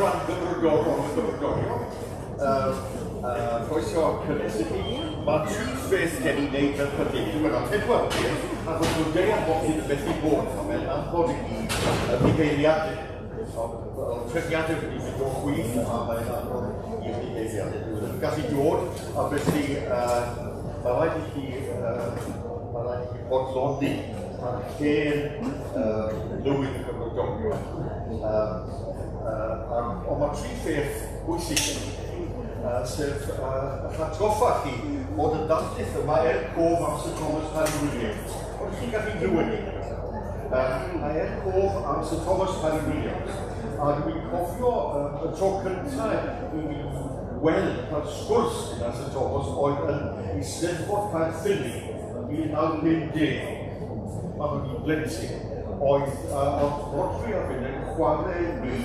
adran Gymrodorion, croeso cynnes i chi. Mae tri pheth gen i wneud fel cyfeiriad. Mae'n pedwar beth, ac os yw'n deud am bod sydd yn methu bod, mae'n anfod i gyd bugeiriadau. Ond trefniadau wedi mynd o chwith, a mae'n anfod i'r bugeiriadau. Dwi'n gallu dod, a felly mae rhaid i chi bodloni ar hen lywydd y Gymrodorion. Ond mae tri pheth bwysig sef atgoffa chi bod y Darlith yma cof am Sir Thomas Parry-Williams. Ond chi'n gallu glywed ni. Mae cof am Sir Thomas Parry-Williams. A dwi'n cofio y tro cyntaf i mi weld ar sgwrs gyda Sir Thomas oedd yn Eisteddfod Caerffili yn 1950. Mae nhw'n blentyn. Oedd Trothwy a fynd yn chwarae ni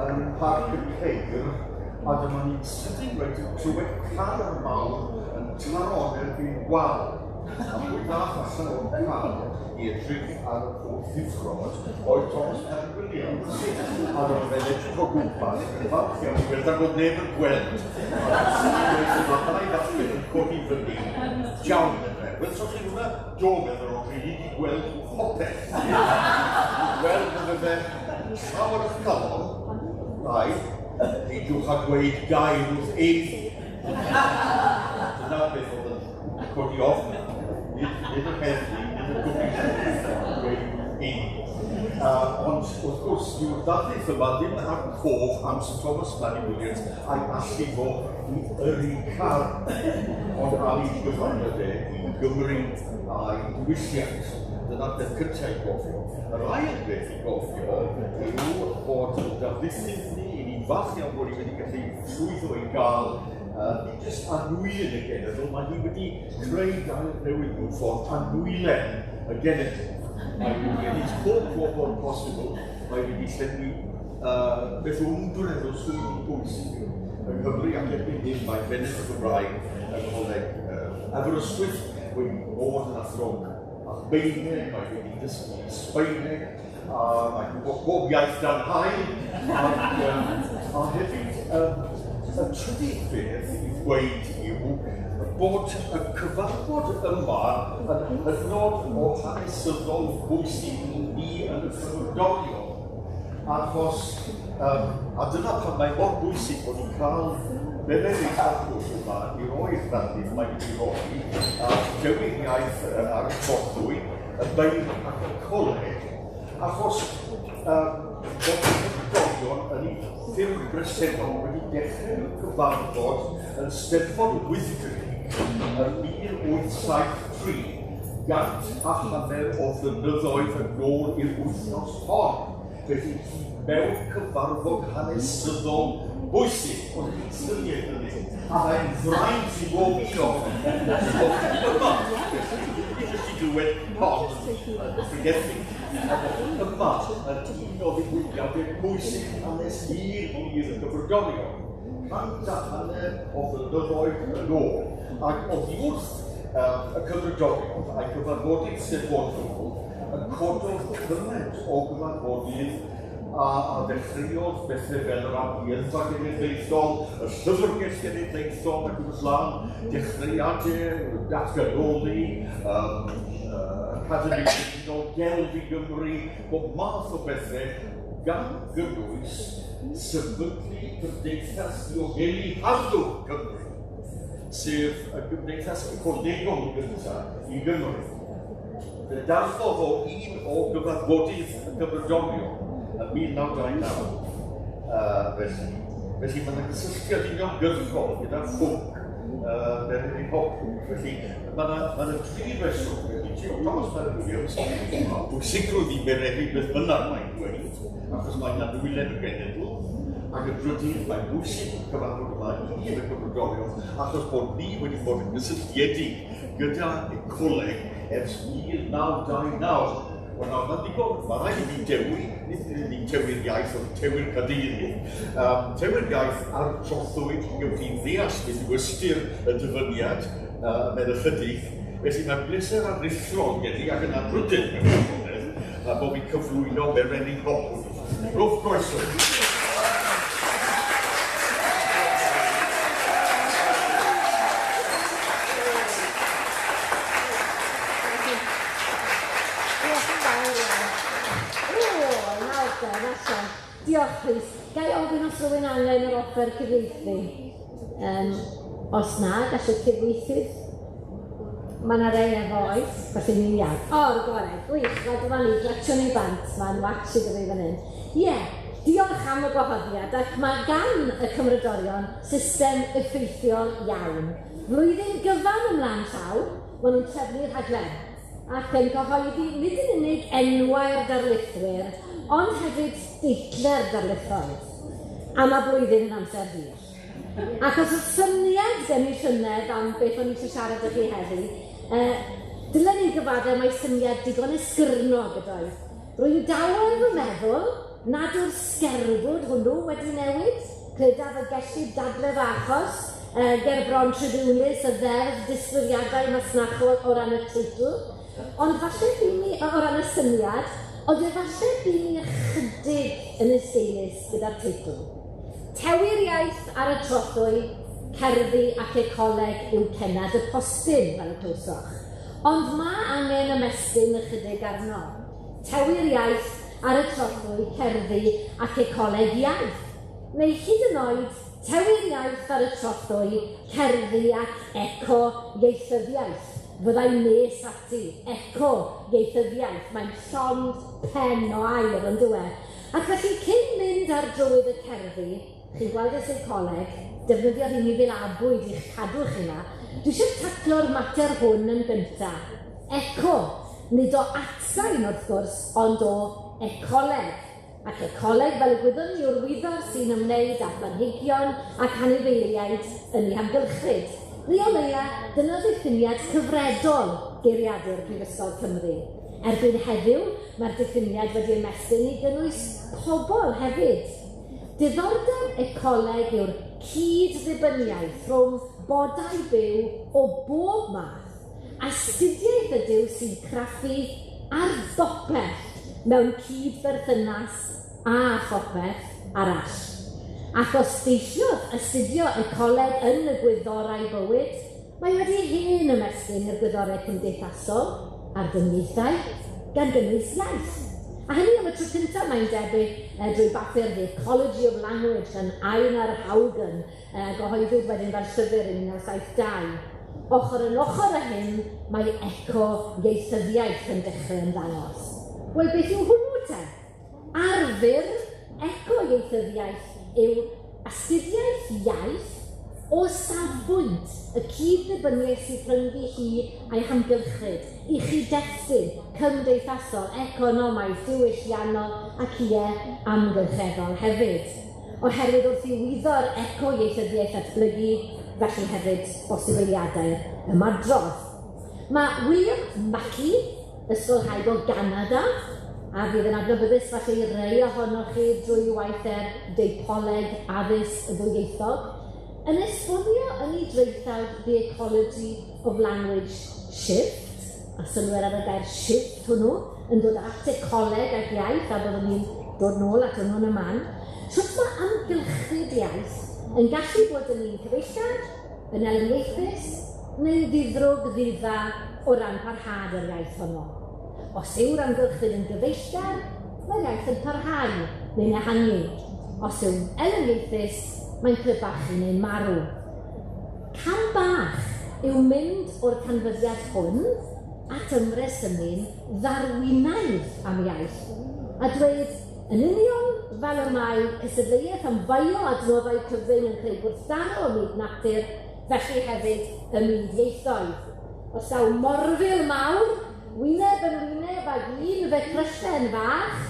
yn Parry-Williams. A dyma ni'n sydyn wedi trwyd car mawr yn tlaron erbyn wal. A pwy nath allan o'r car i edrych ar y ffordd ddifrod oedd Thomas Parry-Williams. A dyma fe'n edrych o gwmpas, falch iawn i weld ac oedd neb yn gweld. A dyma ddau ddatblyg yn codi fyny, jawn yn fe. Wel, so chi hwnna do meddwl o'n rili i gweld popeth. Wel, bydde fe llawer o'ch calon, rai, Nidwch a gweud gair wrth Iaith. Dyna beth oedd yn codi ofn. Nid y heddlu, nid y gobeithio gweud Iaith. Ond wrth gwrs, yw'r Darlith yma ddim ar cof am Sir Thomas Parry-Williams a'i allu fo i yrru car. Ond ar ei gyfranedd i Gymru a'i diwylliant. Dyna'r beth cyntaf i gofio. Yr ail beth i gofio yw bod y darlithydd ni fach iawn bod i wedi gallu llwyddo i gael nid jyst anwyl y genedl, mae hi wedi creu gael newydd mewn ffordd anwylen y genedl. Mae hi wedi pob bobl posibl, mae wedi llenwi beth o'n dwneddol swyddi bwysig yng Nghymru ac erbyn hyn mae Fennes y Gymraeg yn Ecoleg Aberystwyth wedi bod yn Athro a Beineg, mae wedi dysgu Sbaeneg, mae'n gwybod bob iaith dan hael, a hefyd y trydydd beth i ddweud yw bod y cyfarfod yma yn hynod o hanesyddol bwysig i ni yn y Flynyddol. Achos, a dyna pan mae mor bwysig bod ni'n cael Mererid Hopwood yma i roi'r Darlith mae wedi roi, Tewi'r Iaith ar y Trothwy, y Beirdd ac y Ecoleg, achos bod y Cymmrodorion yn ei ffilm bresennol wedi dechrau'r cyfarfod yn Steddfod Wyddgrug yn 1873, gant a hanner o flynyddoedd yn ôl i'r wythnos hon. Felly, mewn cyfarfod hanesyddol bwysig, ond yn syniad hynny, a mae'n fraint i bob un o yma. Jyst i glywed hon, ffrigethu. Yma yn un o ddigwyddiadau bwysig hanes hir y Cymmrodorion. Cant a hanner o flynyddoedd yn ôl. Ac oedd wrth y Cymmrodorion a'i cyfarfodydd sefydlol yn cododd cymaint o gyfarfodydd a ddechreuodd bethau fel yr amgueddfa genedlaethol, y llyfrgell genedlaethol ac yn yslan, dechreuadau, datganoli, Academi Cyllidol, Gelf i Gymru, bob math o bethau gan gynnwys sefydlu Gymdeithas diogelu harddwch Cymru, sef y Gymdeithas Ecolegol gyntaf i Gymru. Fe darllodd o un o gyfarfodydd y Cymmrodorion yn 1929. Felly mae'n gysylltiad uniongyrchol gyda'r ffwc Mererid Hopwood. Felly mae'n dri reswm. Thomas Parry-Williams, bwysigrwydd i Mererid beth bynnag mae'n dweud, achos mae'n anwylen y genedl, ac yn drydydd mae'n bwysig cyfarfod yma i y Cymmrodorion, achos bod ni wedi bod yn gysylltiedig gyda Ecoleg ers 1929. Wel nawr, mae'n digon, mae rhaid i ni dewi, nid ni'n Tewi'r Iaith, ond Tewi'r Cadeiriad. Tewi'r Iaith ar Trothwy, gyda'n ddeall beth yw ystyr y dyfyniad mewn ychydig. Felly mae'n bleser aruthrol gen i ac yn Anrhydeddus mewn bod fi'n cyflwyno Mererid Hopwood. Rwth groeso. Diolch, Rhys. Gai ofyn os rwy'n angen yr offer cyfieithu? Os na, gallu cyfieithydd? Mae yna rei efo oes, felly ni'n iawn. O'r gorau, gwych, rhaid yma ni, glacsiwn i bant, mae'n watch i gyda'i fan hyn. Ie, diolch am y gwahoddiad, ac mae gan y Cymmrodorion system effeithiol iawn. Flwyddyn gyfan ymlaen llaw, maen nhw'n trefnu'r rhaglen, ac yn gyhoeddi nid yn unig enwau'r darlithwyr, ond hefyd deitle'r darlithoedd. Am y blwyddyn yn amser hir. Ac os o'r syniad gen i llynedd am beth o'n i eisiau siarad â chi heddi, dylen ni gyfadau mae syniad digon esgyrno gyda'i. Rwy'n dawel fy meddwl nad yw'r sgerbwd hwnnw wedi newid, credaf y gellid dadledd achos, ger bron tridiwnus y dderf disgrifiadau masnachol o ran y teitl, ond falle ni, o ran y syniad, ond falle ni ychydig yn ysteilis gyda'r teitl. Tewi'r Iaith ar y Trothwy, Cerddi ac Ecoleg yw cenad y postyn fel y clwsoch. Ond mae angen ymestyn ychydig arno. Tewi'r Iaith ar y Trothwy, Cerddi ac Ecoleg Iaith. Neu hyd yn oed, Tewi'r Iaith ar y Trothwy, Cerddi ac Eco Ieithyddiaeth. Fyddai'n nes ati, Eco Ieithyddiaeth. Mae'n llond pen o air yn diwedd. Ac felly cyn mynd ar drywydd y cerddi, chi'n gweld y Ecoleg, defnyddio rhywun fel abwyd i'ch cadw chi yna, dwi eisiau taclo'r mater hwn yn gyntaf. Eco, nid o atsain wrth gwrs, ond o Ecoleg. Ac Ecoleg fel y gwyddo'n ni yw'r wyddor sy'n ymwneud â blanhigion ac anifeiliaid yn ei hamgylchyd. Neu o leia, dyna ddiffiniad cyfredol geiriadur Prifysgol Cymru. Erbyn heddiw, mae'r diffiniad wedi ymestyn i gynnwys pobl hefyd. Diddordeb ecoleg yw'r cyd-ddibyniaeth rhwng bodau byw o bob math, astudiaeth ydyw sy'n craffu ar ddopeth mewn cyd-berthynas a phopeth arall. Ac os deisiodd astudio ecoleg yn y gwyddorau bywyd, mae wedi hen ymestyn i'r gwyddorau cymdeithasol a'r gyniaethau gan gynnwys iaith. A hynny am y tro cyntaf mae'n debyg drwy bapur The Ecology of Language yn Einar Haugen, gyhoeddwyd wedyn fel llyfr yn 1972. Ochr yn ochr â hyn, mae eco ieithyddiaeth yn dechrau yn ddangos. Wel, beth yw hwnnw te? Arfur eco ieithyddiaeth yw astudiaeth iaith o safbwynt y cyd-ddibyniaeth sydd rhyngddi hi a'i hamgylchyd, i chi destun cymdeithasol, economaidd, diwylliannol ac amgylcheddol hefyd. Oherwydd wrth i wyddo'r eco-ieithyddiaeth atblygu, felly hefyd bosibiliadau'r ymadrodd. Mae William Mackey, ysgolhaig o Ganada, a fydd yn adnabyddus felly rei ohonoch chi drwy waith deipoleg addysg y ddwyieithog, yn esbonio yn ei dreithawd The Ecology of Language Shift, a synwyr ar y gair shift hwnnw, yn dod at ecoleg ac iaith, a byddwn ni'n dod nôl at hwnnw'n y man, sut mae amgylchyd iaith yn gallu bod yn un cyfeillgar, yn eleniaethus, neu ddiddrwg ddidda o ran parhad yr iaith honno. Os yw'r amgylchyd yn gyfeillgar, mae'r iaith yn parhau neu'n ehangu. Os yw'n eleniaethus, mae'n crybachu neu'n marw. Cam bach yw mynd o'r canfyddiad hwn at ymresymu'n ddarwinaidd am iaith, a dweud yn union fel y mae cystadleuaeth am faio adnoddau cyfyng yn creu gwrthdaro o myd natur, felly hefyd y myd ieithoedd. Os daw morfil mawr, wyneb yn wyneb ag un fe cryllen fach,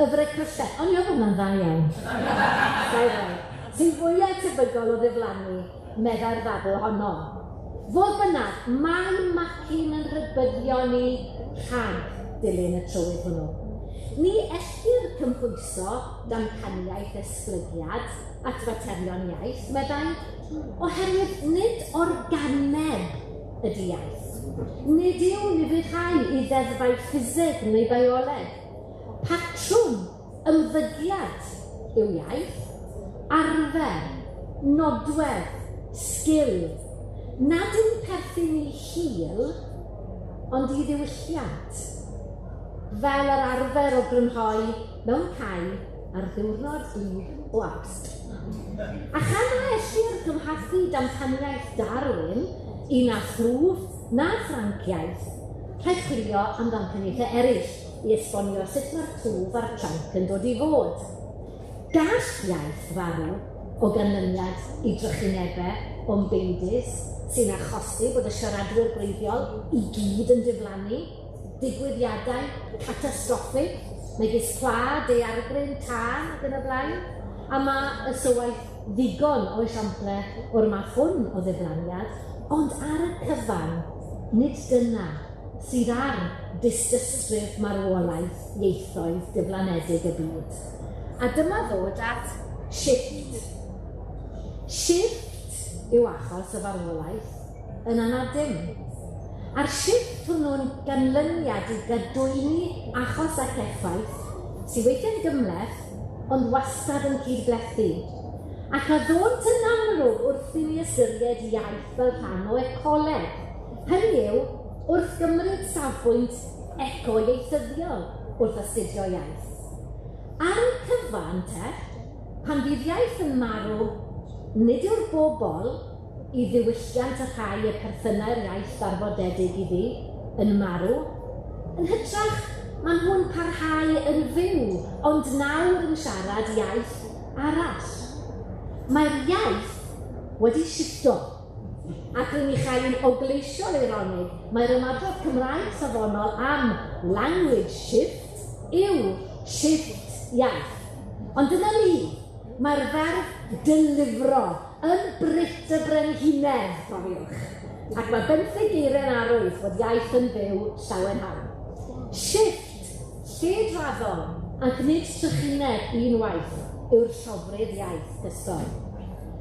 yfre cryllen. Ond i ofyn hwnna'n dda iawn. Sy'n fwyaf tebygol o ddiflannu medda'r ddadl honno. Fodd bynnag, mae Mackyn yn rhybyddio ni rhag dilyn y trywydd hwnnw. Ni ellir cymhwyso damcaniaeth esblygiad at faterion iaith, meddai, oherwydd nid organeb ydy iaith. Nid yw niferhau i ddeddfau ffiseg neu bioleg. Patrwm, ymddygiad yw iaith, arfer, nodwedd, sgil, nad yw'n perthyn i hil, ond i ddiwylliant. Fel yr arfer o grynhoi mewn cae ar ddiwrnod glyb o Awst. A chan a ellir cymhathu damcaniaeth Darwin un a thrwf na Ffranciaeth, rhaid chwilio am damcaniaethau eraill i esbonio sut mae'r twf a'r tranc yn dod i fod. Gall iaith farw o ganlyniad i drychinebau o'n beidus sy'n achosi bod y siaradwyr gwreiddiol i gyd yn diflannu, digwyddiadau catastroffig, megis pla, daeargryn, tân ac yn y blaen, a mae y sywaith ddigon o esiample o'r math hwn o ddiflaniad, ond ar y cyfan, nid dyna sydd ar dystysgrif marwolaeth ieithoedd diflanedig y byd. A dyma ddod at shift. Shift yw achos y farwolaeth yn anadym. A'r shift hwnnw'n ganlyniad i gadwyni achos ac effaith sy'n weithio'n gymleth ond wastad yn cydblethu. Ac a ddod yn amlwg wrth i ni ystyried iaith fel rhan o ecoleg. Hynny yw, wrth gymryd safbwynt eco-ieithyddiol wrth astudio iaith. Ar y cyfan te, pan bydd iaith yn marw, nid yw'r bobl i ddiwylliant a rhai y perthynau'r iaith arfodedig iddi yn marw, yn hytrach maen nhw'n parhau yn fyw, ond nawr yn siarad iaith arall. Mae'r iaith wedi shifto, ac rydyn ni chael un ogleision eironig, mae'r ymadrodd Cymraeg safonol am language shift yw shift iaith. Ond dyna ni, mae'r ferf delifro yn Brit y Brenhinedd, profiwch. Ac mae 15 eiriau'n arwydd bod iaith yn fyw llawer hawn. Shift, lledraddol, ac nid trychineb unwaith yw'r llofrydd iaith gysgol.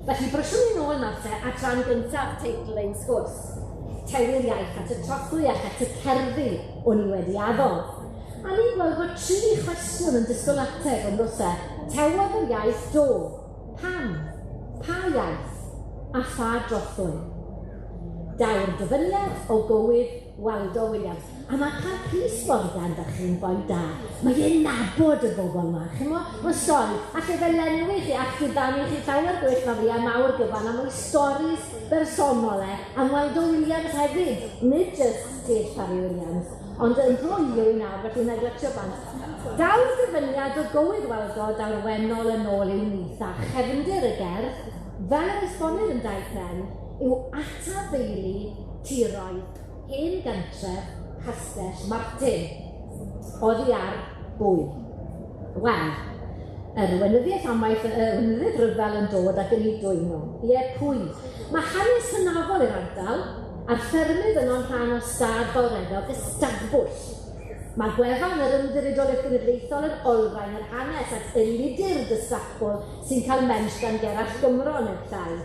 Felly bryswn ni'n ôl nawr a tran gyntaf teitl ein sgwrs. Tewi'r iaith at y Trothwy ac at y Cerddi o'n i wedi addo. A ni'n gweld bod 3 cwestiwn yn disgwyl ateb yn ddosa. Tewodd yr iaith do? Pam? Pa iaith? A pha Trothwy? Daw'r dyfyniad o gywydd Waldo Williams. A mae cael Rhys Morgan da chi'n boi da. Mae e'n nabod y bobl yma. Mae'n stori. Ac efe lenwi chi ac gydannu chi llawer gwell na fi a mawr gyfan am ei storis bersonol am Waldo Williams hefyd. Nid just Parry-Williams, ond yn rhoi yw i nawr, felly neglectio bant. Daw'r dyfyniad o gywydd Waldo daw'r wenol yn ôl i'w nith a chefndir y gerdd, fel yr esbonir yn dau pren, yw atabeilu tiroedd hen gantref Castell Martin, oddi ar bwy. Wel, yr wynyddiaeth amaeth, wynyddiaeth ryfel yn dod ac yn ei dwyno. Ie, pwy? Mae hanes hynafol i'r ardal, a'r ffermydd yn o'n rhan o stad fawreddog ystadbwll. Mae gwefan yr ymddiriedolaeth genedlaethol yn olrhain yr hanes at eludur dystadbwll sy'n cael mensh gan Gerallt Gymro yn eich llai.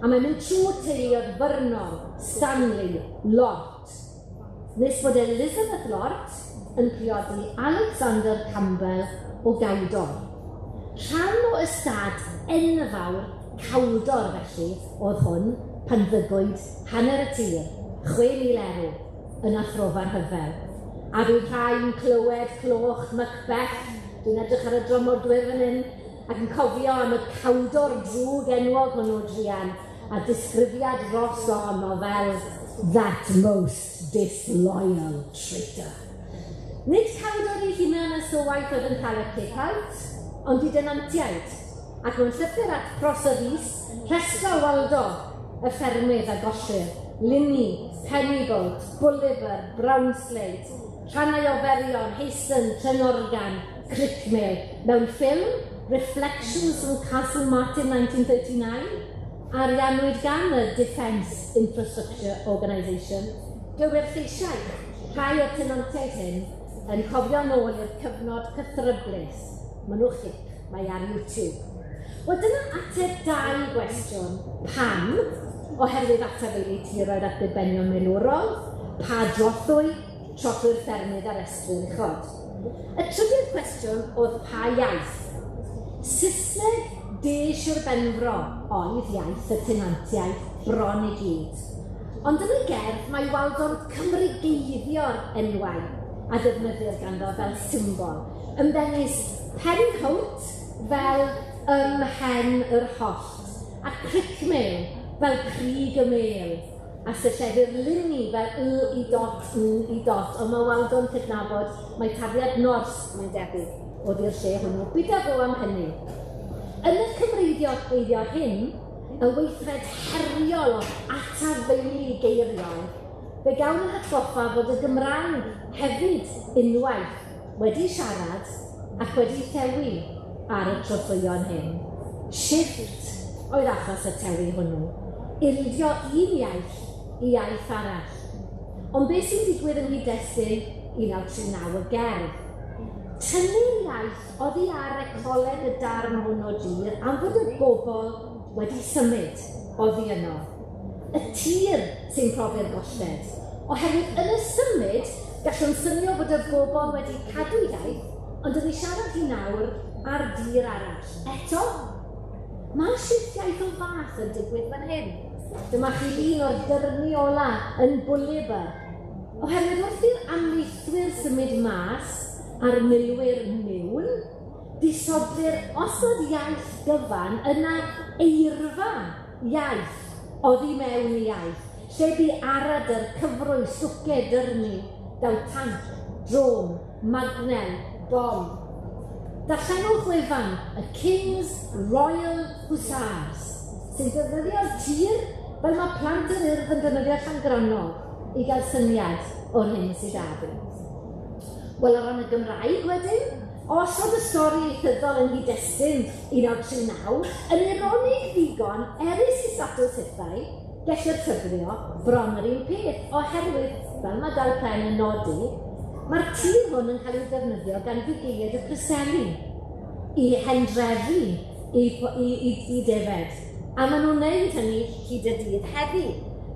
A mae'n mynd trwy teuluodd Vernon, Stanley, Lot. Nes bod Elizabeth Lot yn priodi Alexander Campbell o Gawdor. Rhan o ystad enfawr Cawdor felly oedd hwn pan ddygwyd hanner y tir, 6,000 erw, yn athrofa'r hyfel. A dwi'n rhai'n clywed cloch Macbeth, dwi'n edrych ar y dromodwyr fan hyn, ac yn cofio am y Cawdor drwg enwog hwnnw drian, a disgrifiad ros ohono fel that most disloyal traitor. Nid Cawdor ei hunan y sylwaith oedd yn cael y cipawt, ond i dynantiaid, ac mewn llythyr at Prosodus, rhestro Waldo, y ffermydd a gosir, Linny, Pennybolt, Bulliver, Brownslade, rhannau o Ferion, Hasten, Trenorgan, Crickmill, mewn ffilm, Reflections from Castle Martin 1939, ariannwyd gan y Defence Infrastructure Organisation, gywir lleisiau, rhai o'r tenantiaid hyn yn cofio nôl i'r cyfnod cythryblus. Maen nhw chip, mae ar YouTube. Wel, dyna ateb 2 gwestiwn. Pam, oherwydd atabeilu tiroedd at ddibenion milwrol, pa Trothwy, Trothwy'r ffermydd ar estrin uchod. Y trydydd cwestiwn oedd pa iaith. Saesneg de Siwr Benfro oedd iaith y tenantiaid bron i gyd. Ond yn y gerdd mae Waldo'n cymrygeiddio'r enwau a defnyddir ganddo fel symbol. Ymddengys Pencoat fel ymhen yr hollt, a cricmel fel crig y mel, a sylleddir luni fel i dot, ond mae Waldo'n cydnabod mae tafliad Nors, mae'n debyg, oedd i'r lle hwnnw. Byda fo am hynny. Yn y cyfreidio hyn, y weithred heriol o atafeili geiriol, fe gawn yn hatgoffa fod y Gymraeg hefyd unwaith wedi siarad ac wedi tewi ar y trothwyon hyn. Shift oedd achos y tewi hwnnw. Ildio un iaith i iaith arall. Ond beth sy'n digwydd yng nghyd-destun 1939 y gerdd? Tynnu'r iaith oddi ar Ecoleg y darn hwn o dir am fod y bobl wedi symud oddi yno. Y tir sy'n profi'r golled. Oherwydd yn y symud, gallwn synio bod y bobl wedi cadw iaith, ond yn ei siarad hi nawr ar dir arall. Eto, mae shiftiaeth o fath yn digwydd fan hyn. Dyma chi un o'r dyrnu ola yn Bwlibr. Oherwydd wrth i'r amleithwyr symud mas a'r milwyr miwn, disodlir osod iaith gyfan yna eirfa iaith oddi mewn i iaith, lle bu arad yr cyfrwys, swced, dyrnu, daw tanc, drôn, magnel, bom. Darllenwch wefan y King's Royal Hussars, sy'n defnyddio'r tir fel mae plant yr urdd yn defnyddio Llangrannog i gael syniad o'r hyn sydd â. Wel, o ran y Gymraeg wedyn, os oedd y stori ieithyddol yn nghyd-destun 1939, yn ironig ddigon, erys i statws hithau, gellir tyfrio bron yr un peth, oherwydd, fel mae Dal Pen yn nodi, mae'r tir hwn yn cael ei ddefnyddio gan fugeiliad y Preseli i hendrefu i defed. A maen nhw'n neud hynny hyd y dydd heddi,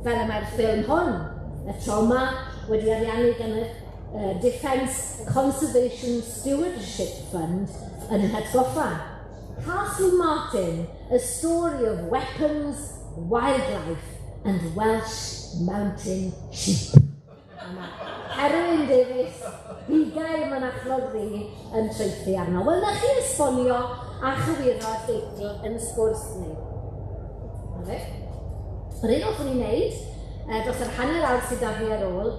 fel y mae'r ffilm hwn, y trauma wedi ariannu gan y Defence Conservation Stewardship Fund yn Goffa. Castle Martin, a story of weapons, wildlife and Welsh mountain sheep. Herwyn Davies, bigael mynachlog fi yn treithi arno. Wel, na chi esbonio a chywiro teitl yn sgwrs ni. Yr un o'ch ni'n neud, dros yr hanner awr sydd â fi ar ôl,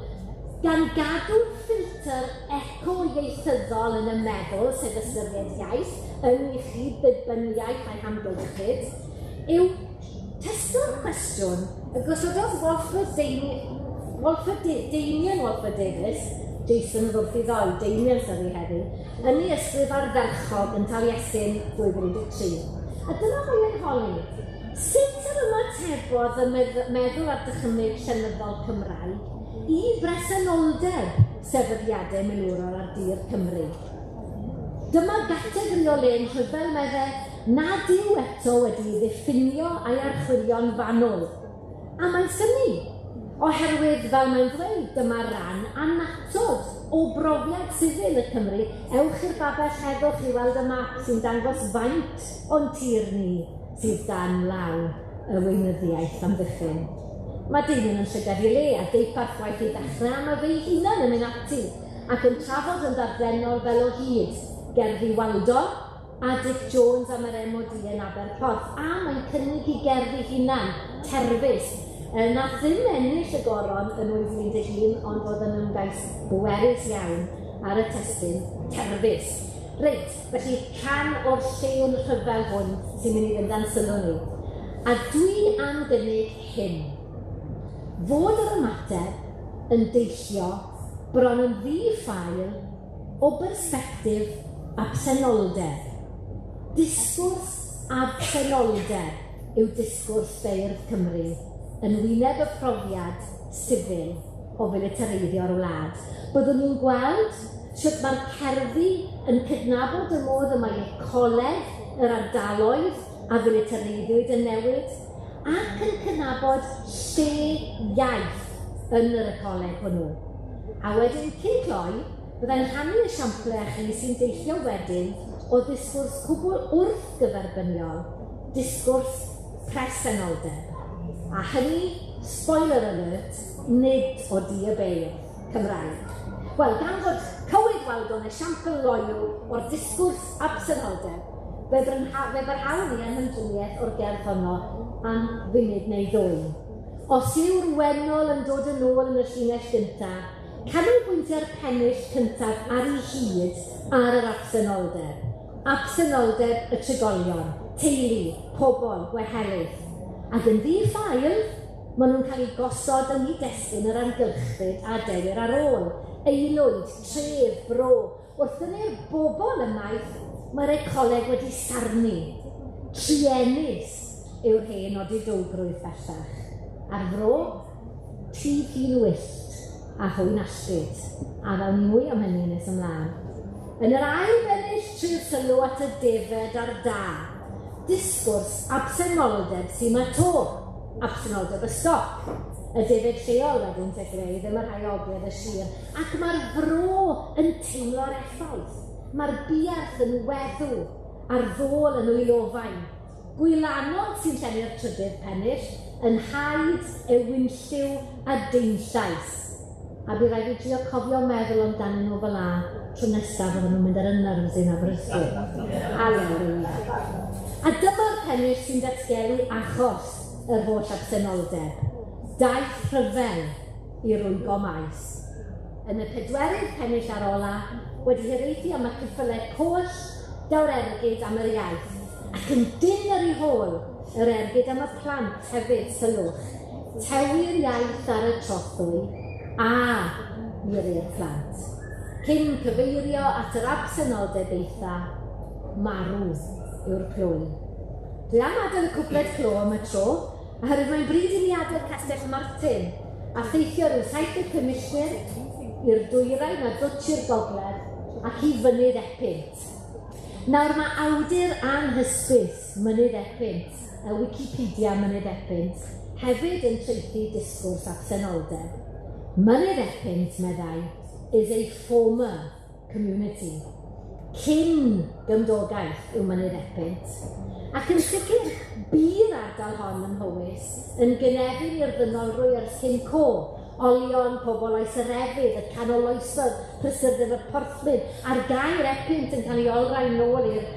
gan gadw'r ffilter eco-ieithyddol yn y meddwl, sef ystyried iaith, yn i chi ddibyniaeth a'i hamgylchyd, yw testo'r cwestiwn y gosododd Damien Wolford Davies, Jason wrth i ddoi, Damien sydd ei heddi, yn ei ysgrif ar ferchog yn Taliesin 2013. A dyna fwy yn holi. Sut yr ymatebodd y meddwl ar dychymyg llenyddol Cymraeg i bresenoldeb sefydliadau milwrol ar dir Cymru? Dyma gategori o le'n rhyfel meddwl nad yw eto wedi ddiffinio a'i archwilio'n fanwl. A mae'n synnu, oherwydd fel mae'n dweud, dyma ran anatod o brofiad sifil y Cymru. Ewch i'r babell heddwch i weld y map sy'n dangos faint o'n tir ni sydd dan law y weinyddiaeth am ddychyn. Mae Damien yn llygad i le a deiparth waith i ddechrau am y fei hunan yn mynd ati ac yn trafod yn ddardennol fel o hyd gerddi Waldo a Dick Jones am yr MOD yn Aberporth, a mae'n cynnig i gerddi hunan, Terfys. Nath ddim ennill y goron yn 2011, ond oedd yn ymgais bwerus iawn ar y testyn Terfys. Reit, felly can o'r lle'n rhyfel hwn sy'n mynd i fynd â'n sylw ni. A dwi am gynnig hyn. Fod yr ymateb yn deillio bron yn ddi-ffail o bersbectif absenoldeb. Disgwrs absenoldeb yw disgwrs beirdd Cymru yn wyneb y profiad sifil o filitareiddio'r wlad. Byddwn ni'n gweld sut mae'r cerddi yn cydnabod y modd y mae Ecoleg, yr ardaloedd a filitareiddiwyd yn newid, ac yn cydnabod lle iaith yn yr Ecoleg hwnnw. A wedyn cyn cloi, byddai'n rhannu esiample â chi sy'n deillio wedyn o disgwrs cwbl wrth gyferbyniol, disgwrs presenoldeb. A hynny, spoiler alert, nid o di y beirdd Cymraeg. Wel, gan fod cywir Waldo'n esiampl loyw o'r disgwrs absenoldeb, Fe barhawn ni yn hymdriniaeth o'r gerdd honno am funud neu ddwy. Os yw'r wenol yn dod yn ôl yn y llinell gyntaf, canolbwyntio'r pennill cyntaf ar ei hyd ar yr absenoldeb. Absenoldeb y trigolion, teulu, pobl, gwehelydd. Ac yn ddi-ffail, maen nhw'n cael eu gosod yn ei destun yr amgylchfyd a Tewi'r ar ôl. Aelwyd, tref, bro, wrth yn i'r bobl ymaith, mae'r Ecoleg wedi sarnu. Trienus yw'r hen odidogrwydd bellach. Ar fro, tîf hil wyllt a hwyn asbyd. A ddawn ni mwy am hynny nes ymlaen. Yn yr ail bennill trwy'r sylw at y defed a'r da, disgwrs absenoldeb sy'n ma to, absenoldeb y stoc. Y defed lleol wedyn te greu, ddim yr rhai ogledd y sir. Ac mae'r fro yn teimlo'r effaith. Mae'r biarth yn weddw a'r ddôl yn wylofain. Gwylanod sy'n llenwi'r trydydd pennill yn haid, ewinlliw a deinllais. A bydd rhaid i drio cofio meddwl amdanyn nhw fel tro nesaf oedden nhw'n mynd ar y nyrfs ein Aberystwyth. Halleluja. A dyma'r pennill sy'n datgelu achos yr holl absenoldeb. Daeth rhyfel i rwygo maes. Yn y pedwerydd pennill ar ola, wedi hiraethu am y ceffylau coll daw'r ergyd am yr iaith, ac yn dyn ar ei hôl yr ergyd am y plant hefyd sylwch. Tewi'r iaith ar y trothwy a Mererid plant. Cyn cyfeirio at yr absenoldeb eitha, marw yw'r plwy. Dwi am adael y cwpled clo am y tro, oherwydd mae'n bryd i ni adael Castell Martin a theithio rhyw 75 milltir i'r dwyrain a dwtch i'r gogledd ac i Fynydd Epynt. Nawr mae awdur anhysbys Mynydd Epynt, y Wikipedia Mynydd Epynt, hefyd yn treithi disgwrs absenoldeb. Mynydd Epynt, meddai, is a former community. Cyn gymdogaeth yw Mynydd Epynt. Ac yn sicr, bydd ardal hon yn Hywys yn gynefin i'r ddynolrwyr sy'n co, olion pobl oes yr efydd, y canoloesodd, prysurdeb y porthlyd, a'r gair Epynt yn cael ei olrhain nôl i'r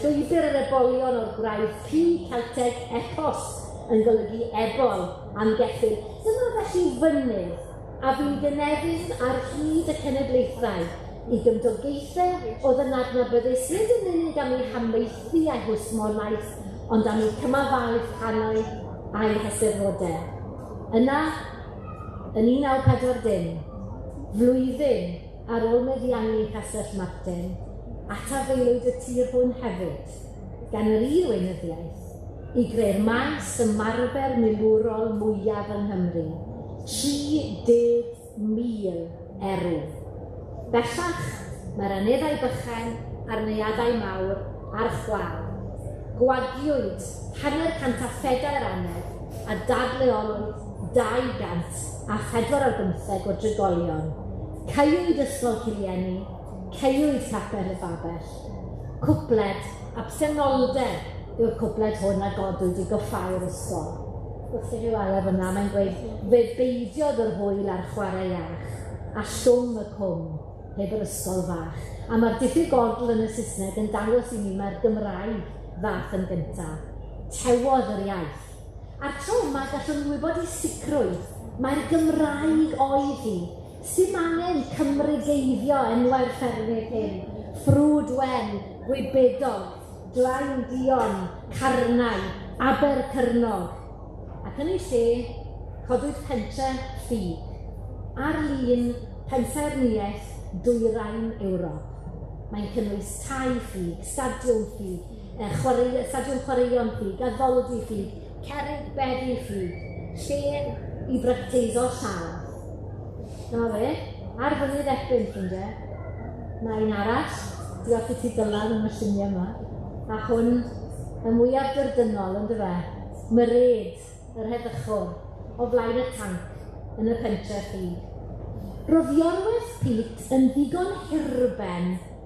llwybr yr ebolion o'r gwraidd Pi Celteg epos yn golygu ebol am geffyl. Dyma felly fynydd, a fi'n gynefin ar hyd y cenedlaethau i gymdogaethau oedd yn adnabyddus nid yn unig am ei hamaethu a'i hwsmonaeth, ond am ei cymafaeth hanau a'i hesurfodau. Yna, yn 1940, flwyddyn ar ôl meddiannu Castell Martin, atafeilwyd y tir hwn hefyd, gan yr urweinyddiaeth, i greu'r maes ymarfer milwrol mwyaf yng Nghymru, 30,000 erw. Bellach, mae'r aneddau bychen a'r neuadau mawr a'r chwal. Gwagiwyd 140 anedd a dadleolwyd 245 o drigolion. Ceiwyd ysgol Cilieni, ceiwyd Capel y Babell. Cwpled absenoldeb yw'r cwpled hwn a godwyd i goffau'r ysgol. Wrth i chi weld yna, mae'n gweud, fe beidiodd yr hwyl a'r chwarae iach, a siwm y cwm, heb yr ysgol fach. A mae'r diffyg odl yn y Saesneg yn dangos i ni mae'r Gymraeg ddath yn gyntaf. Tewodd yr iaith. A'r tro yma gallwn ni wybod i sicrwydd mae'r Gymraeg oedd hi. Sim angen cymrygeiddio enwau'r ffermydd hyn. Ffrwd Wen, Gwybedog, Glaen Dion, Carnau, Abercyrnog. Ac yn ei lle, codwyd pentre ffug. Ar lun, pensaerniaeth dwyrain Ewrop. Mae'n cynnwys tai ffug, stadiwm ffug, stadiwm chwaraeon ffug, addoldy ffug, cerrig beddi ffug, lle i bracteiso lladd. Na fe, ar Fynydd Epynt, ffrindiau. Mae'n arall, diolch i ti dylad yn y lluniau yma, a hwn y mwyaf dyrdynol yn dyfa, Mererid, yr heddychwr, o flaen y tanc yn y pentre ffug. Roddiorwedd Pete yn ddigon hirben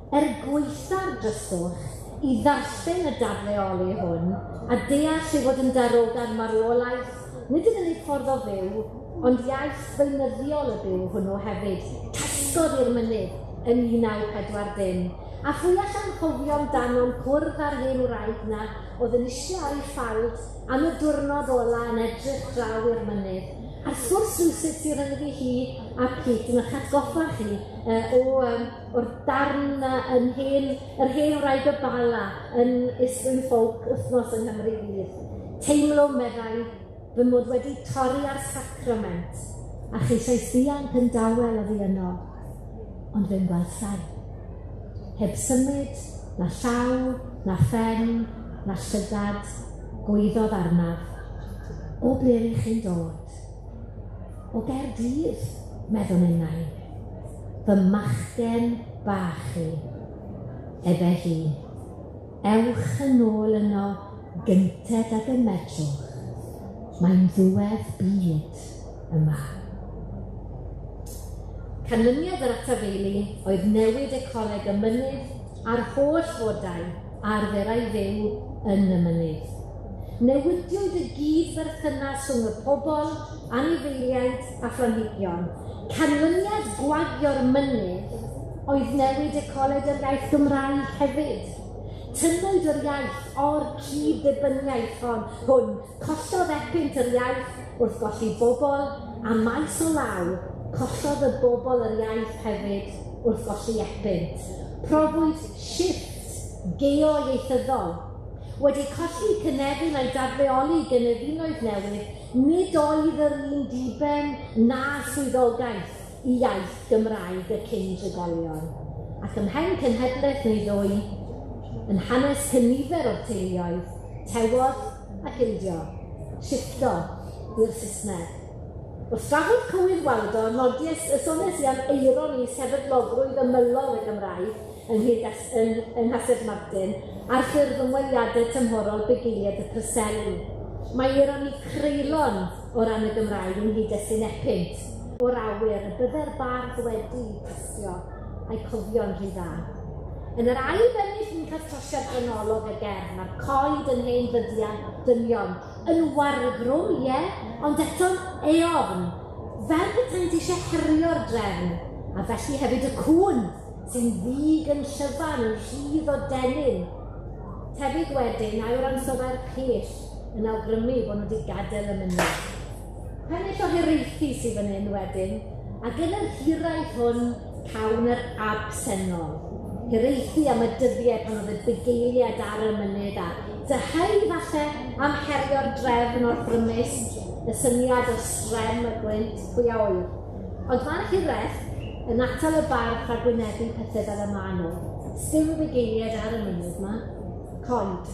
gweitha'r dryswch i ddarllen y dadleoli hwn a deall ei fod yn darogan marwolaeth, nid yn unig ffordd o fyw, ond iaith feunyddiol y byw hwnnw hefyd, casgodd i'r mynydd yn 1940, A phwy allan cofio amdano'n cwrdd ar hen wraig na oedd yn eisiau ar ei ffald am y diwrnod ola yn edrych draw i'r mynydd. A'r sgwrs rhywsut sy'n rhywbeth hi a Pete yn eich atgoffa chi o'r darn yr hen wraig y bala yn Isbyn Ffowc wythnos yng Nghymru Fydd. Teimlo meddai fy mod wedi torri ar sacrament a cheisiau ddianc yn dawel o fi yno, ond fe'n gweld llai. Heb symud, na llaw, na phen, na llygad, gweiddodd arnaf. O ble ych chi'n dod? O Gaerdydd, meddwl innau. Fy machgen bach chi, ebe hi. Ewch yn ôl yno gynted ag y medrwch. Mae'n ddiwedd byd yma. Canlyniad yr atafeili oedd newid Ecoleg y mynydd a'r holl fodau ar dderau fyw yn y mynydd. Newidiwyd y gyd berthynas rhwng y pobl, anifeiliaid a phlanhigion. Canlyniad gwagio'r mynydd oedd newid Ecoleg yr iaith Gymraeg hefyd. Tynnwyd yr iaith o'r cyd-ddibyniaeth hwn, collodd epynt yr iaith wrth golli bobl, a maes o law, collodd y bobl yr iaith hefyd wrth golli epynt. Profwyd shifft geo-ieithyddol. Wedi colli cynefin a'i dadleoli gynefinoedd newydd, nid oedd yr un diben na swyddogaeth i iaith Gymraeg y cyn-drigolion. Ac ymhen cenhedlaeth neu ddwy, yn hanes cynifer o'r teuluoedd, tewodd ac ildio, shifto i'r Saesneg. Wrth drafod cywydd Waldo, nodies y sones i am eiron i sefydlogrwydd ymylol y Gymraeg yng Nghasell Martin a'r ffurf ymweliadau tymhorol bugeiliad y Preseli. Mae eiron i creulon o ran y Gymraeg yn hyd-destun epynt o'r awyr y bydde'r bardd wedi pastio a'i cofio'n rhy dda. Yn yr ail bennill yn cartrosiad ganolog y gerdd, mae'r coed yn hen dynion, yn wargrwm, ie, ond eto'n eofn, fel petant eisiau herio'r drefn, a felly hefyd y cwn, sy'n ddig yn llyfan yn rhydd o denyn. Tebyg wedyn, awr ansoddair pell yn awgrymu bod nhw wedi gadael y mynydd. Pennill o hiraethu sydd fan hyn wedyn, ac yn yr hiraeth hwn cawn yr absennol. Hiraethu am y dyddiau pan oedd y bugeiliad ar y mynydd a dyheu falle am herio'r drefn o'r brymus, y syniad o srem y gwynt, pwy a wyr. Ond mae'r hiraeth yn atal y bardd rhag wynebu pethau fel y maen nhw. Sdim bugeiliad ar y mynydd yma, coed.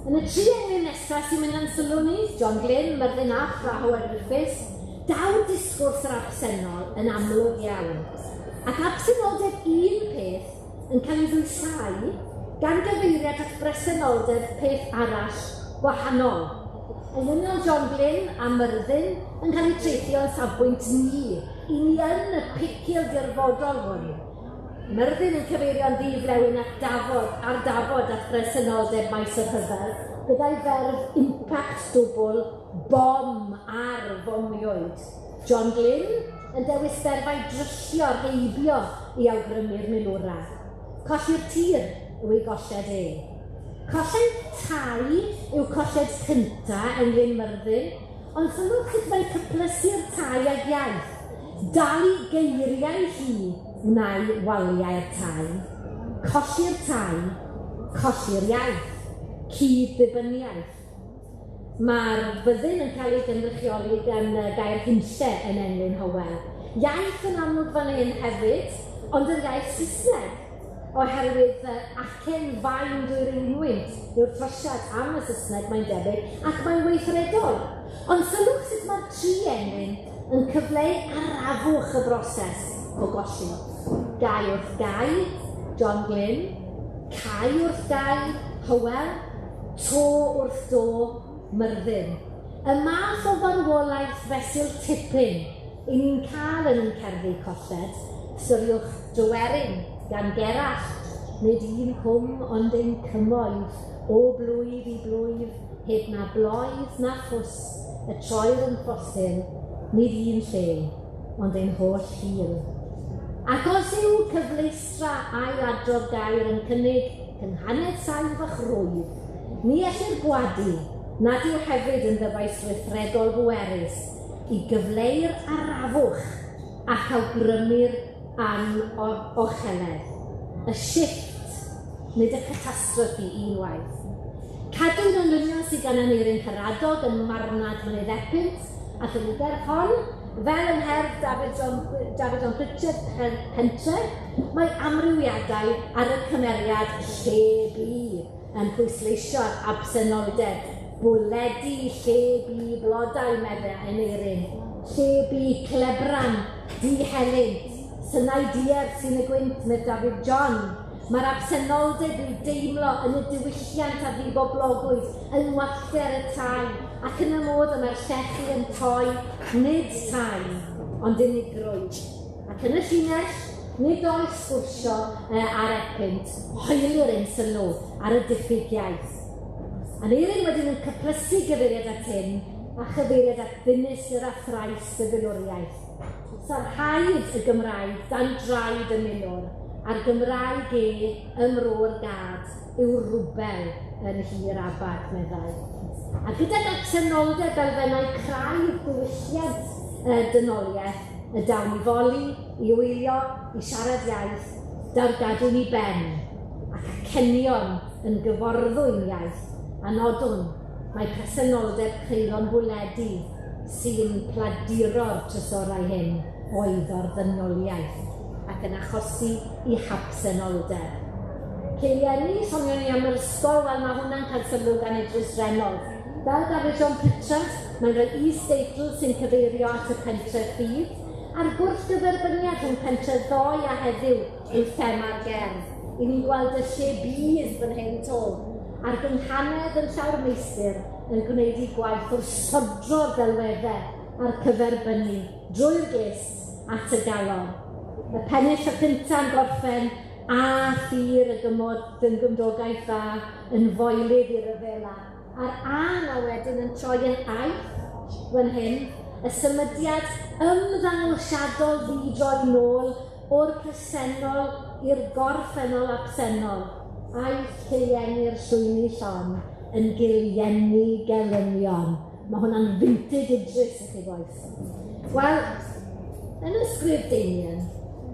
Yn y tri englyn nesaf sy'n mynd yn sylwni, John Glyn, Myrddin Ap a Howard Griffiths, daw disgwrs yr absennol yn amlwg iawn. Ac absenoldeb un peth yn cael ei ddwysau gan gyfeiriad at bresenoldeb peth arall wahanol. Yn unol John Glyn a Myrddin yn cael ei treithio yn safbwynt ni, i ni yn y picil dirfodol hwn. Myrddin yn cyfeirio'n ddiflewyn at dafod at bresenoldeb maes yr hyfel, gyda'i ferf impact dwbl, bom ar fomiwyd. John Glyn yn dewis berfau dryllio heibio i awgrymu'r milwra. Colli'r tir yw ei golled e. Colled tai yw colled cynta ynglyn Myrddin, ond sylwch sut mae'n cyplysu'r tai ag iaith. Dalu geiriau hi wna'i waliau'r tai. Colli'r tai, colli'r iaith, cyd-ddibyniaeth. Mae'r fyddin yn cael ei gynrychioli gan gair hunlle yn englyn Hywel. Iaith yn amlwg fan hyn hefyd, ond yr iaith Saesneg, oherwydd acen fain dwyreiniwynt yw'r trosiad am y Saesneg mae'n debyg, ac mae'n weithredol. Ond sylwch sut mae'r tri englyn yn cyfleu arafwch y broses o golli. Gai wrth gai, John Glyn, cai wrth gai, Hywel, to wrth do, Myrddin. Y math o farwolaeth fesul tipyn i ni'n cael yn ein cerddi colled, ystyriwch Drywerin gan Gerallt, nid un cwm ond ein cymoedd, o blwydd i blwydd, heb na bloedd na ffws, y troer yn ffosil, nid un lle, ond ein holl hil. Ac os yw cyfleistra ailadrodd gair yn cynnig cynhanedd saif a chrwydd, ni ellir gwadu nad yw hefyd yn ddyfais weithredol bwerus i gyfleu'r arafwch ac awgrymu'r ocheledd. Y shifft, nid y catastrophe unwaith. Cadw'n ynlynion sydd gan Aneirin Caradog yn marnad mynydd Epynt a Llywder hon, fel yn herdd David John Pritchard pentre, mae amrywiadau ar y cymeriad lle bu yn pwysleisio'r absenoldeb, bwledi lle bu blodau medde Aneirin, lle bu clebran, dihelynt, synnau dierf sy'n y gwynt med David John. Mae'r absenoldeb i'w deimlo yn y diwylliant a ddiboblogwydd yn wallter y tai ac yn y modd y mae'r llechi yn toi nid tai, ond unigrwydd. Ac yn y llinell, nid oes sgwrsio ar Epynt, hoeli'r ein sylw ar y diffyg iaith. Aneirin wedyn yn cyplysu gyfeiriad at hyn a chyfeiriad at ddinistr a thrais y filwriaeth. Sarhaid y Gymraeg dan draed y milwr, a'r Gymraeg ymro'r gad yw rwbel yn hir abad, meddai. A gyda'r absenoldeb elfennau craidd diwylliant dynoliaeth, y dawn i foli, i wylio, i siarad iaith, daw'r gadw'n i ben, ac acenion yn gyforddwyn iaith, a nodwn mae presenoldeb creulon bwledi sy'n pladuro'r trysorau hyn oedd o'r ddynoliaeth ac yn achosi i hapsenoldeb. Ceilienni, sonio ni am yr ysgol, wel mae hwnna'n cael sylw gan Idris Reynolds. Fel David John Pritchard, mae'n rhoi is-deitl sy'n cyfeirio at y pentref ffydd, a'r gwrthgyferbyniad rhwng pentref ddoe a heddiw yw thema'r gerdd. I ni'n gweld y lle bydd fan hyn to, a'r gynghanedd yn llawr meistr yn gwneud ei gwaith wrth sodro'r ddelweddau a'r cyferbynnu drwy'r glist at y galon. Y pennill y cynta'n gorffen a thir y gymod yn gymdogaeth dda yn foelydd i'r rhyfela. A'r a wedyn yn troi yn aith, fan hyn, y symudiad ymddangosiadol ddidroi nôl o'r presennol i'r gorffennol absennol. Aeth ceienni'r llwyni llon yn giliennu gelynion. Mae hwnna'n vintage Idris i chi boes. Wel, yn ysgrif Damien,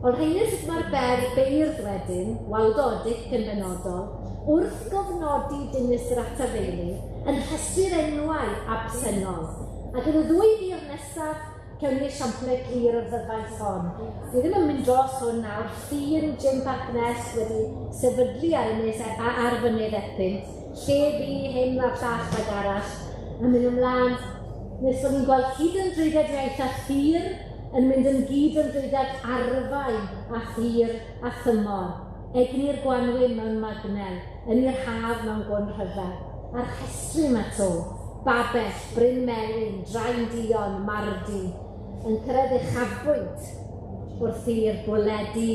o'r rheini sut mae'r beirdd wedyn, waldodig yn benodol, wrth gofnodi dinistr atafeili, yn rhestru'r enwau absennol. Ac yn y 2 fil nesaf, cewn ni esiamplau clir o'r ddyfais hon. Dwi ddim yn mynd dros hwn nawr, ffyn Jim Backness wedi sefydlu ar fynydd Epynt, lle bu hyn a'r llall ag arall, yn mynd ymlaen, nes bod ni'n gweld hyd yn drwydded iaith a thir, yn mynd yn gyd yn drwydded arfain a thir a thymor, egni'r gwanwyn mewn magnel, yn i'r haf mewn gwn rhyfel, a'r rhestru yma to, Babell, Bryn Melin, Draen Dion, Mardi, yn cyrraedd eich chafbwynt wrth i'r bwledi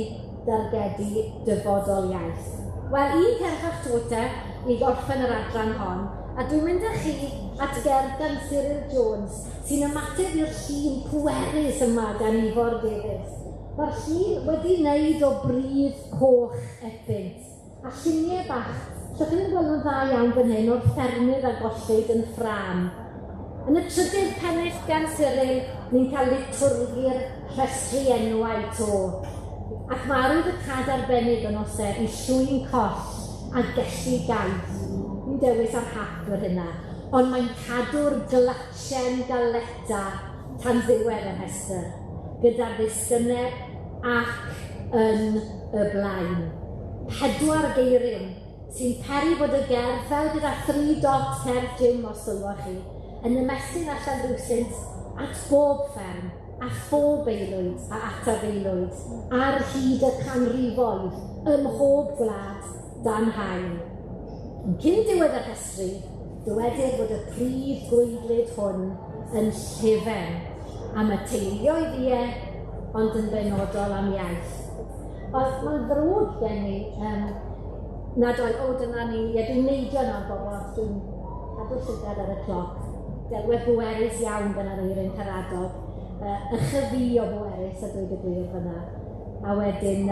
dargedu dyfodol iaith. Wel, un cerddach twota i gorffen yr adran hon, a dwi'n mynd â chi at gerdd gan Cyril Jones sy'n ymateb i'r llun pwerus yma gan Ifor Davies. Mae'r llun wedi wneud o brif coch Epynt, a lluniau bach, so chi'n gweld yn dda iawn fan hyn o'r ffermydd a gollwyd yn ffram. Yn y trydydd pennill gan Cyril, ni'n cael liturgi'r rhestru enwau to. Ac mae arwydd y cad arbennig yn ose i llwyn coll a gellu gaeth. Ni'n dewis ar hap o'r hynna, ond mae'n cadw'r glatsen galeta tan ddiwedd y rhestr, gyda'r ddisgyneb ac yn y blaen. 4 geiryn sy'n peri bod y gerdd fel gyda 3 dot cerdd Jim os sylwch chi, yn ymestyn allan rwsint at bob fferm, a phob aelwyd a atafeilwyd, ar hyd y canrifoedd ym mhob gwlad dan haen. Cyn diwedd y rhestru, dywedir bod y prif gweidlyd hwn yn llyfen am y teuluoedd ie, ond yn benodol am iaith. Oedd mae'n ddrwg gen ni, nad oedd, dyna ni, dwi'n neidio na'r bobl, dwi'n cadw'r llygad ar y cloc. Delwedd bwerus iawn gan yr Eirin Caradog, ychydig o bwerus a dweud y gwir fyna. a wedyn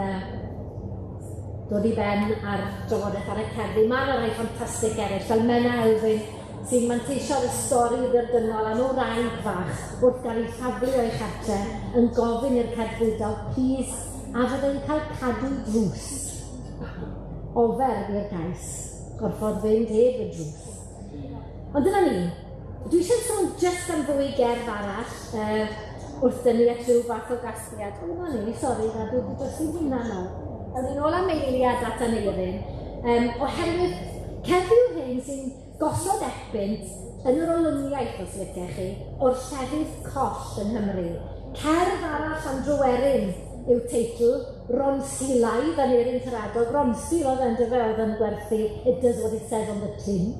dod i ben ar drafodaeth ar y cerddi. Mae yna rai ffantastig eraill, fel Mena Elfyn, sy'n manteisio'r stori ddyrdynol am o wraig fach wrth gael ei ffaflu o'i chatre yn gofyn i'r Cerddiidol plîs a fyddai'n cael cadw drws. Ofer i'r gais, gorfod fynd heb y drws. Ond dyna ni. Dwi eisiau sôn jyst am ddwy gerdd arall wrth dynnu at rhyw fath o gasgliad. O, na ni, sori, na, dwi wedi dros i hynna nawr. Yn un ôl am eiliad at Aneirin, oherwydd cerddi yw'r hyn sy'n gosod epynt yn yr olyniaeth, os licech chi, o'r llefydd coll yn Nghymru. Cerdd arall am Drywerin yw teitl Ronsilaidd yn Erin Tyradog. Ronsil oedd yn dyfod yn gwerthu It Does What It Says on the Tin.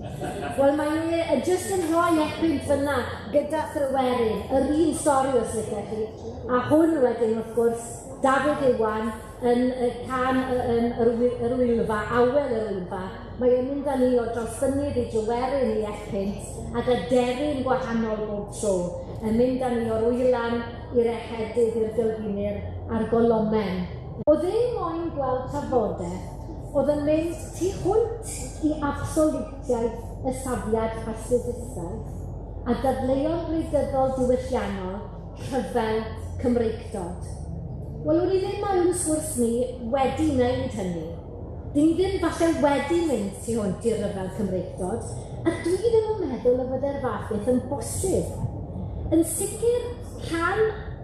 Wel, mae jyst yn rhoi epynt fyna gyda Drywerin, yr un stori, os licech chi. A hwn wedyn, wrth gwrs, Dafydd Iwan yn can yr Wylfa, awel yr Wylfa. Mae e'n mynd â ni o dros fynydd i Drywerin i epynt ac y deryn gwahanol bob tro. Yn mynd â ni o'r Wylan i'r Echedydd i'r Gylfinir a'r Golomen. Oedd ei moyn gweld trafodaeth oedd yn mynd tu hwnt i absolutiaeth y safiad fastidistaidd a dadleuon gwleidyddol diwylliannol rhyfel Cymreicdod. Wel, wrth i ddim mewn sgwrs ni wedi wneud hynny. Dyn ni ddim falle wedi mynd tu hwnt i'r rhyfel Cymreicdod, a dwi ddim yn meddwl y fydde'r fath beth yn bosib. Yn sicr, rhan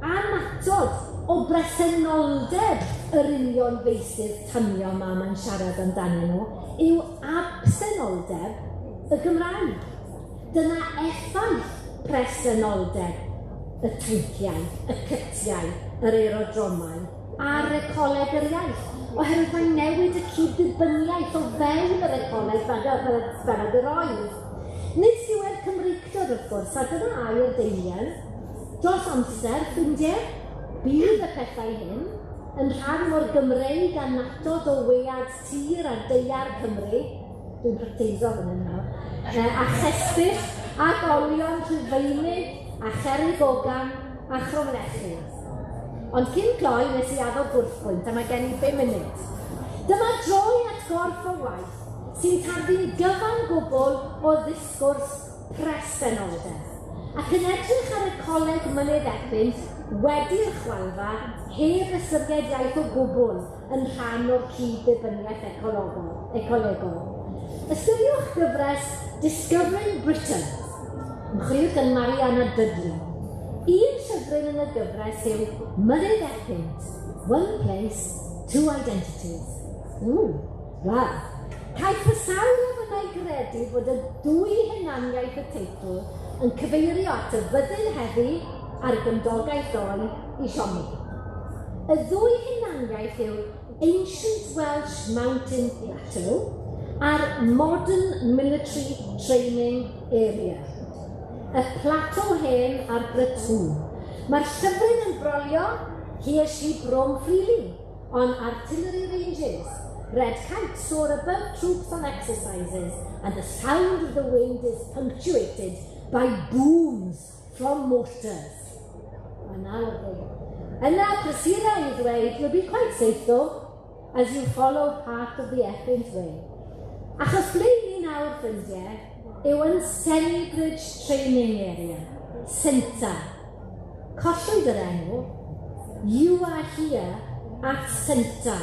anatod o bresenoldeb yr union feisydd tynio mae'n siarad amdanyn nhw yw absenoldeb y Gymraeg. Dyna effaith presenoldeb y tynciau, y cytiau, yr aerodromau a'r Ecoleg yr Iaith. Oherwydd mae'n newid y cyd-dibynniaeth o fewn yr Ecoleg fel yr oedd. Nid diwedd Cymreicdod, wrth gwrs, a dyna air deiliau. Dros amser, ffrindiau, bydd y pethau hyn yn rhan o'r Gymreig a natod o wead tir a deiar Cymru, dwi'n practeiso fan hyn nawr, a chestyll a golion Rhufeinig a Cherrig Ogan a Chromlechi. Ond cyn cloi nes i addo gwrthpwynt a mae gen i 5 munud. Dyma droi at gorff o waith sy'n tarddu'n gyfan gwbl o ddisgwrs presenoldeb. Ac yn edrych ar y coleg mynydd epynt wedi'r chwalfa heb ystyried iaith o gwbl yn rhan o'r cyd-dibynniaeth ecolegol. Ystyriwch gyfres Discovering Britain, ymchwil gan Anrhydeddus. Un llyfryn yn y gyfres yw Mynydd Epynt, One Place, Two Identities. Wel, caiff y sawl o fynnau gredu fod y dwy hunaniaeth y teitl yn cyfeirio at y fyddin heddi a'r gymdogaeth doi i siomi. Y ddwy hunaniaeth yw Ancient Welsh Mountain Plateau a'r Modern Military Training Area. Y plateau hen a'r Bretwn. Mae'r llyfryn yn brolio hi eisiau Brom Freely on artillery ranges. Red kites soar above troops on exercises and the sound of the wind is punctuated by booms from mortars. Yna prysura i ddweud, you'll be quite safe though, as you follow part of the Epynt way. Achos ble ni nawr ffrindiau, yw yn Sennybridge Training Area, Synta. Collwyd yr enw, you are here at Synta.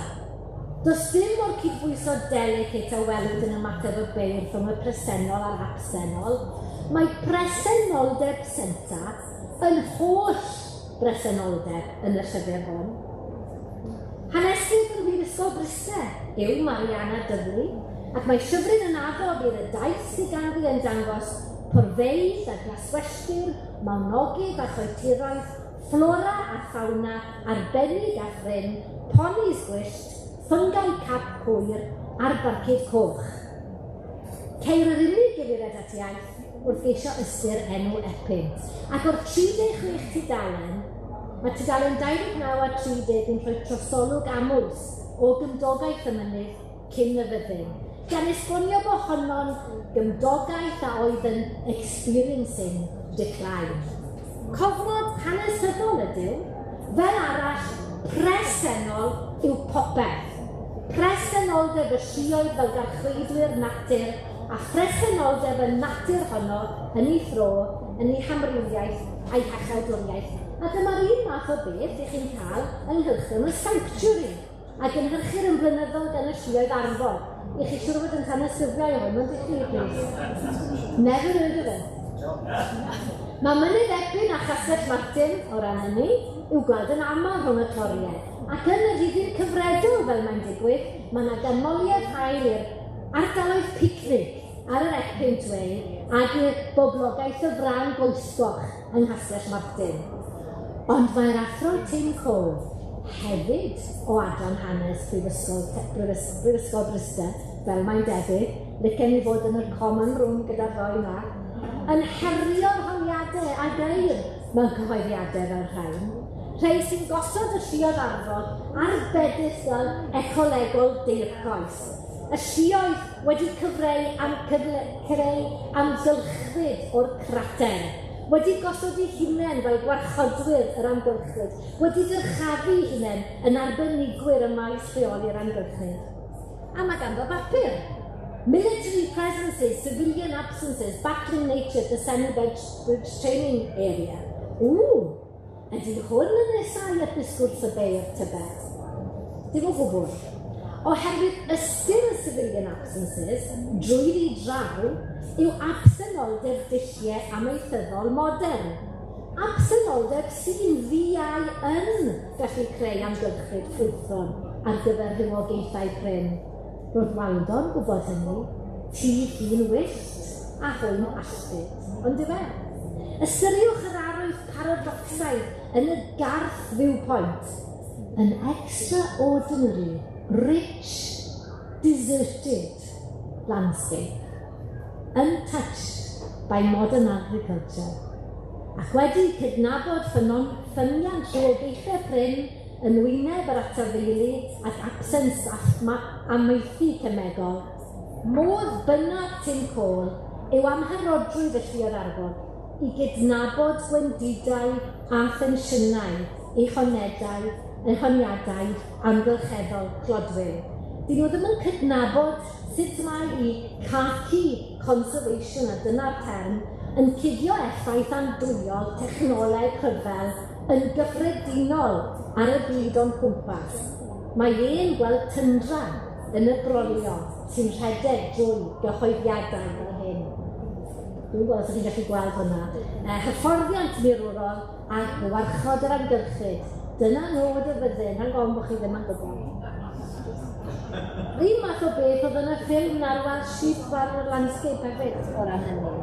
Does dim o'r cydbwyso delicate a welwyd yn ymateb y beirdd rhwng y presennol a'r absennol. Mae presenoldeb Synta yn holl bresenoldeb yn y llyfr hon. Hanesydd yn Brifysgol Bryste yw Anrhydeddus, ac mae llyfryn yn addo bydd y daith sydd ganddi yn dangos porfeidd a glaswelltir, mawnogydd a choetiroedd, flora a fauna arbennig a thryn, ponis gwyllt, ffyngau cap hwyr a'r barcud coch. Ceir yr unig gyfeiriad at Iaith wrth geisio ystyr enw epynt. Ac o'r 36 tudalen, mae tudalen 29 a 30 yn rhoi trosolwg amwys o gymdogaeth y mynydd cyn y fyddin. Gan esbonio bo honno'n gymdogaeth a oedd yn experiencing decline. Cofnod hanesyddol ydyw, fel arall Presennol yw popeth. Presenoldeb y lluoedd fel garchweidwyr natur a presenoldeb y natur honno yn ei thro, yn ei hamrywiaeth a'i hachaldwriaeth. A dyma'r un math o beth i chi'n cael yng nghylchyn y sanctuary ac yn hyrchu'r yn blynyddol gan y lluoedd arfod. I chi siŵr fod yn tanysgrifio hwn, ond ydych chi, please. Never heard of it. Mae mynydd Ebyn a Chasell Martin o ran hynny i'w gweld yn aml rhwng y toriau. Ac yn y rhifyr cyfredol fel mae'n digwydd, mae yna ganmoliaeth hael i'r ardaloedd picnic ar yr Ecpynt Way ac i'r boblogaeth y fran goesgoch yng Nghastell Martin. Ond mae'r athro Tim Cole, hefyd o adran hanes Brifysgol Bryste, fel mae'n debyg, licen i fod yn y common room gyda'r ddoi yma, yn herio'r honiadau a geir mewn cyhoeddiadau fel rhain. Rhai sy'n gosod y lluoedd arfod ar bedysgol ecolegol deircoes. Y lluoedd wedi creu amgylchfyd o'r crater, wedi gosod eu hunain fel gwarchodwyr yr amgylchfyd, wedi dyrchafu eu hunain yn arbenigwyr y maes rheoli'r amgylchfyd. A mae ganddo bapur. Military presences, civilian absences, battling nature at the Semi-Bridge training area. Ydy hwn yn nesau y disgwrs y beir Tibet? Dim o gwbl. Oherwydd ystyr y civilian absences, drwy'r i draw, yw absenoldeb dulliau amaethyddol modern. Absenoldeb sy'n ddiau yn gallu creu amgylchfyd ffrwython ar gyfer rhywogaethau prin. Roedd Waldon gwybod hynny, tyf un wyllt a hwn allbyd. Ond yfe? Ystyriwch yr arwydd paradoxaidd yn y garth viewpoint, an extraordinary, rich, deserted landscape, untouched by modern agriculture, ac wedi cydnabod ffyniant rhywogaethau prin yn wyneb yr atafeili ac absens amaethu cemegol, modd bynnag Tim Cole yw amharodrwydd y lluoedd arfod i gydnabod gwendidau a thensiynau eu honiadau amgylcheddol clodwyr. Dyn nhw ddim yn cydnabod sut mae i khaki conservation, a dyna'r term, yn cuddio effaith andwyol technoleg rhyfel yn gyffredinol ar y byd o'n cwmpas. Mae e'n gweld tyndra yn y brolio sy'n rhedeg drwy gyhoeddiadau fel hyn. Dwi'n gweld os ydych chi'n gallu gweld hwnna. Hyfforddiant mirwrol a gwarchod yr amgylchyd. Dyna nod y fyddin, rhan gofn bod chi ddim yn gwybod. Rhyn math o beth oedd yn y ffilm narwar Sheep ar y landscape hefyd o ran hynny.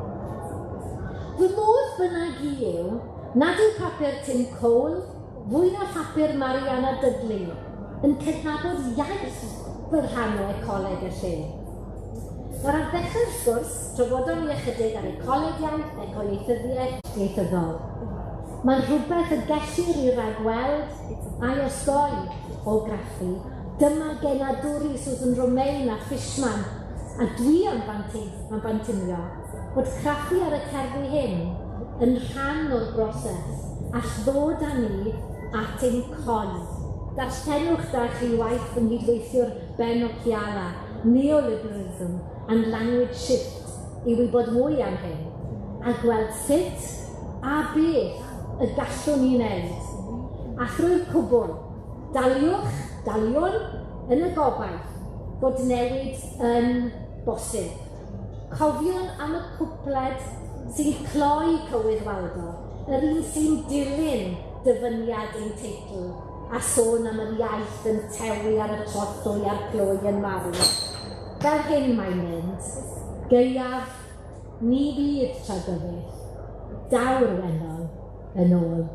Fy modd bynnag i yw, nad yw papur Tim Cole, fwy na papur Mariana Dudley, yn cydnabod iaith fel rhan o ecoleg y lle. Ar ddechrau'r sgwrs, trafodon ni ychydig ar ecoleg iaith, ecoieithyddiaeth ieithyddol. Mae'n rhywbeth y gellir i ragweld a'i osgoi o graffu. Dyma genadwri Susan Romain a Fishman, a dwi am fantinio bod craffu ar y cerddi hyn yn rhan o'r broses all ddod â ni at ein coed. Darllenwch da chi waith yn gydweithiwr Ben Occhiala, Neoliberalism and Language Shift i wybod mwy am hyn, a gweld sut a beth y gallwn ni wneud. A thrwy'r cwbl, daliwn yn y gobaith bod newid yn bosib. Cofion am y cwpled sy'n cloi Cywydd Waldo, yr un sy'n dilyn dyfyniad ein teitl, a sôn am yr iaith yn tewi ar y trothwy a'r cloi yn marw. Fel hyn mae'n mynd, geiaf, ni byd tragyfydd, dawr wennol yn ôl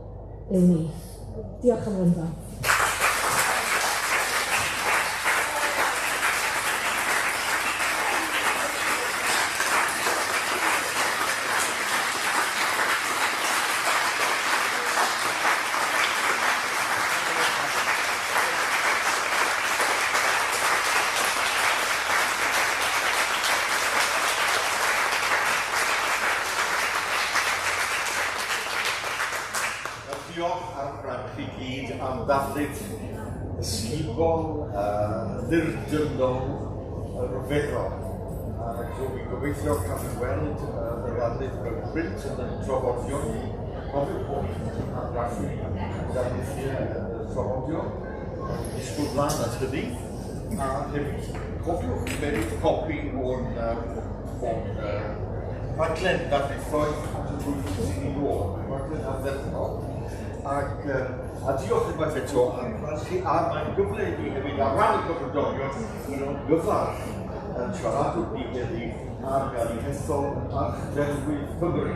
yw ni. Diolch yn fawr. diolch ar ran chi gyd am ddarlith ysgubol, ddirdynol, rhyfeddol. Dwi'n gobeithio cael ei weld y ddarlith mewn print yn y Trothwydion. Cofiwch bod ar graffu darlith y Trothwydion. Disgwyl blaen at hynny. A hefyd, cofiwch Mererid copi o'n rhaglen darlithoedd at y drwy'n sy'n ei ôl. Rhaglen arferthol. Ac a diolch unwaith eto am ran chi, a mae'n gyfle i ni hefyd ar ran y Cymmrodorion un o'n gyfarch yn siaradwr ni heddi ar gael ei hethol ar Derwydd Cymru.